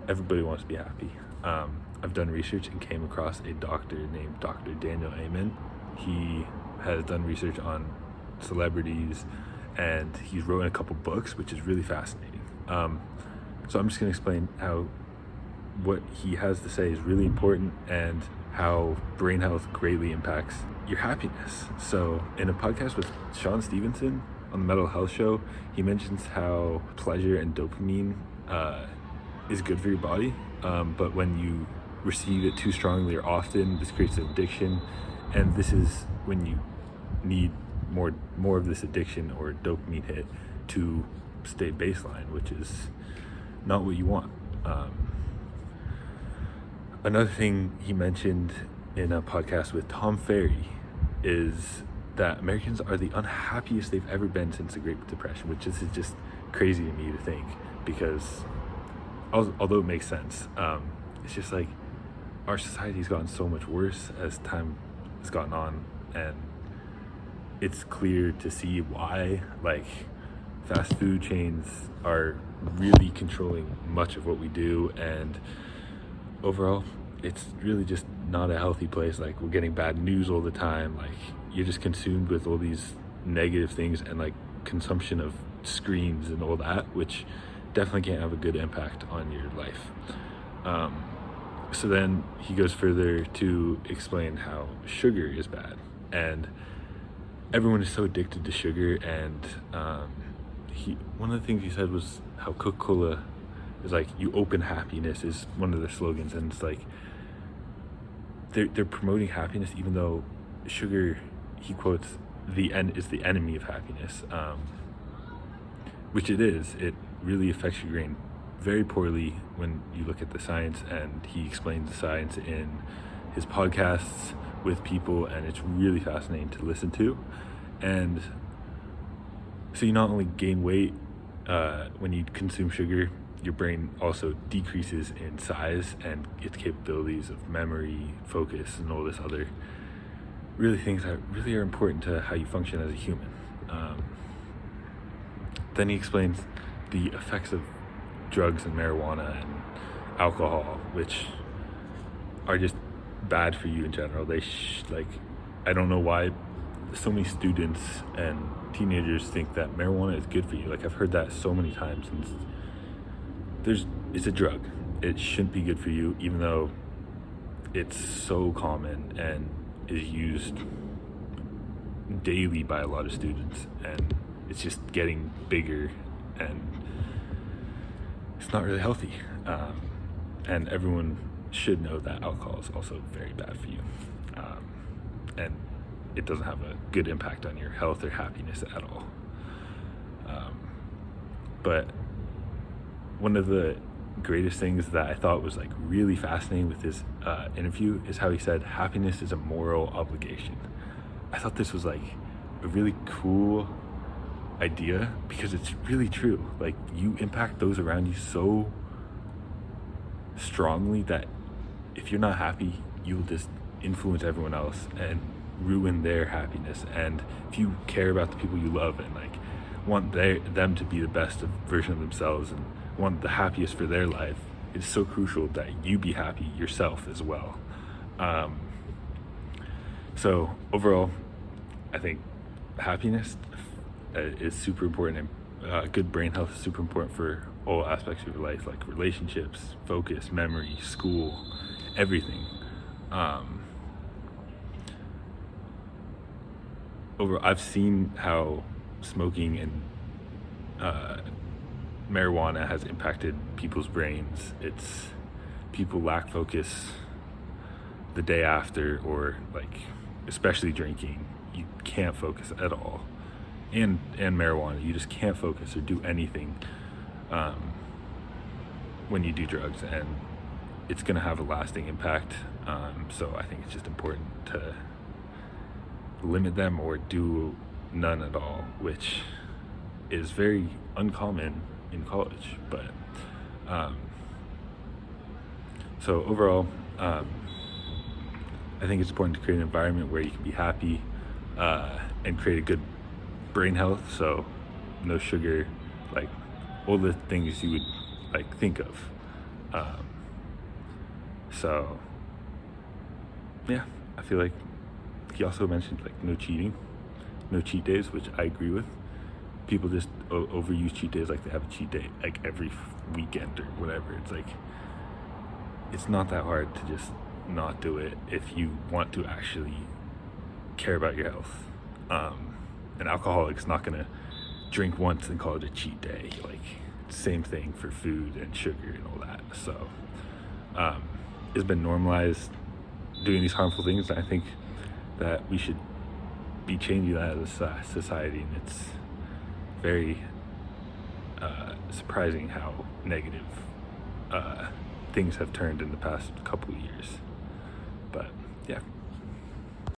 everybody wants to be happy. I've done research and came across a doctor named Dr. Daniel Amen. He has done research on celebrities, and he's written a couple books, which is really fascinating. So I'm just going to explain how what he has to say is really important and how brain health greatly impacts your happiness. So in a podcast with Sean Stevenson on the Mental Health Show, he mentions how pleasure and dopamine is good for your body, but when you receive it too strongly or often, this creates an addiction, and this is when you need more of this addiction or dopamine hit to stay baseline, which is not what you want. Another thing he mentioned in a podcast with Tom Ferry is that Americans are the unhappiest they've ever been since the Great Depression, which is just crazy to me to think, because although it makes sense, it's just like our society's gotten so much worse as time has gotten on, and it's clear to see why. Like, fast food chains are really controlling much of what we do, and overall it's really just not a healthy place. Like, we're getting bad news all the time. Like, you're just consumed with all these negative things and like consumption of screens and all that, which definitely can't have a good impact on your life. So then he goes further to explain how sugar is bad, and everyone is so addicted to sugar. And one of the things he said was how Coca-Cola is like, you open happiness, is one of their slogans, and it's like they're promoting happiness, even though sugar, he quotes, is the enemy of happiness, which it is. It really affects your brain very poorly when you look at the science, and he explains the science in his podcasts with people, and it's really fascinating to listen to. And so you not only gain weight when you consume sugar, your brain also decreases in size and its capabilities of memory, focus, and all this other really things that really are important to how you function as a human. Then he explains the effects of drugs and marijuana and alcohol, which are just bad for you in general. I don't know why so many students and teenagers think that marijuana is good for you. Like, I've heard that so many times, and it's a drug. It shouldn't be good for you, even though it's so common and is used daily by a lot of students, and it's just getting bigger, and it's not really healthy. And everyone should know that alcohol is also very bad for you, and it doesn't have a good impact on your health or happiness at all. But one of the greatest things that I thought was like really fascinating with his interview is how he said happiness is a moral obligation. I thought this was like a really cool idea, because it's really true. Like, you impact those around you so strongly that if you're not happy, you'll just influence everyone else and ruin their happiness. And if you care about the people you love and like want them to be the best version of themselves and want the happiest for their life, it's so crucial that you be happy yourself as well. So overall, I think happiness is super important, and good brain health is super important for all aspects of your life, like relationships, focus, memory, school, everything. I've seen how smoking and marijuana has impacted people's brains. People lack focus the day after, or like, especially drinking, you can't focus at all. And marijuana, you just can't focus or do anything when you do drugs, and it's going to have a lasting impact. So I think it's just important to limit them or do none at all, which is very uncommon in college. But so overall, I think it's important to create an environment where you can be happy and create a good brain health. So no sugar, like all the things you would like think of. So yeah, I feel like he also mentioned like no cheating, no cheat days, which I agree with. People just overuse cheat days, like they have a cheat day like every weekend or whatever. It's like, it's not that hard to just not do it if you want to actually care about your health. An alcoholic's not gonna drink once and call it a cheat day. Like, same thing for food and sugar and all that. So it's been normalized doing these harmful things, and I think that we should be changing that as a society. And it's very surprising how negative things have turned in the past couple of years. But yeah,